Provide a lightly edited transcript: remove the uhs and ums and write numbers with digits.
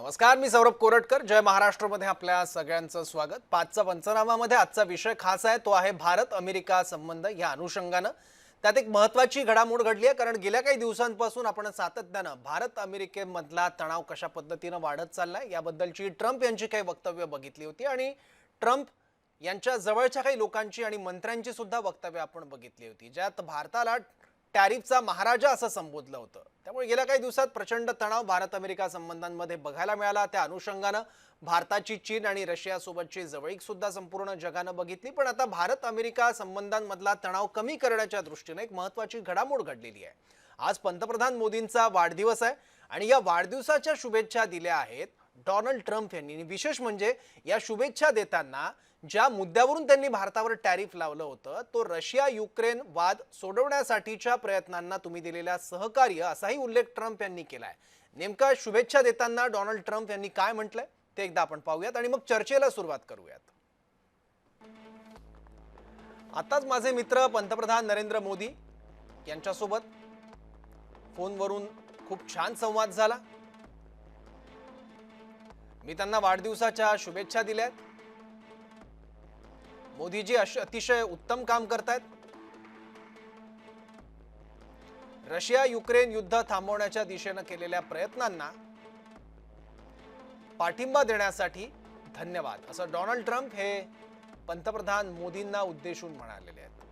नमस्कार, मी सौरभ कोरटकर. जय महाराष्ट्रमध्ये आपल्या सगळ्यांचं स्वागत. पाचचा पंचनामामध्ये आजचा विषय खास आहे, तो आहे भारत अमेरिका संबंध. या अनुषंगाने त्यात एक महत्त्वाची घडामोड घडली आहे, कारण गेल्या काही दिवसांपासून आपण सातत्याने भारत अमेरिकेमधला तणाव कशा पद्धतीने वाढत चाललाय याबद्दलची ट्रम्प यांची काही वक्तव्य बघितली होती आणि ट्रम्प यांच्या जवळच्या काही लोकांची आणि मंत्र्यांची सुद्धा वक्तव्य आपण बघितली होती, ज्यात भारताला टॅरिफचा महाराजा असं संबोधलं होतं. त्यामुळे गेल्या काही दिवसात प्रचंड तणाव भारत अमेरिका संबंधांमध्ये बघायला मिळाला. त्या अनुषंगाने भारताची चीन आणि रशिया सोबतची जवळीक सुद्धा संपूर्ण जगानं बघितली. पण आता भारत अमेरिका संबंधांमधला तणाव कमी करण्याच्या दृष्टीने एक महत्त्वाची घडामोड घडलेली आहे. आज पंतप्रधान मोदींचा वाढदिवस आहे आणि या वाढदिवसाच्या शुभेच्छा दिल्या आहेत डोनाल्ड ट्रम्प यांनी. विशेष म्हणजे या शुभेच्छा देताना ज्या मुद्द्यावरून त्यांनी भारतावर टॅरिफ लावलं होतं, तो रशिया युक्रेन वाद सोडवण्यासाठीच्या प्रयत्नांना तुम्ही दिलेल्या सहकार्य असाही उल्लेख ट्रम्प यांनी केलाय. नेमका शुभेच्छा देताना डोनाल्ड ट्रम्प यांनी काय म्हटलंय ते एकदा आपण पाहूयात आणि मग चर्चेला सुरुवात करूयात. आताच माझे मित्र पंतप्रधान नरेंद्र मोदी यांच्यासोबत फोनवरून खूप छान संवाद झाला. मी त्यांना वाढदिवसाच्या शुभेच्छा दिल्यात. मोदीजी अतिशय उत्तम काम करतायत. रशिया युक्रेन युद्ध थांबवण्याच्या दिशेने केलेल्या प्रयत्नांना पाठिंबा देण्यासाठी धन्यवाद, असं डोनाल्ड ट्रम्प हे पंतप्रधान मोदींना उद्देशून म्हणालेले आहेत.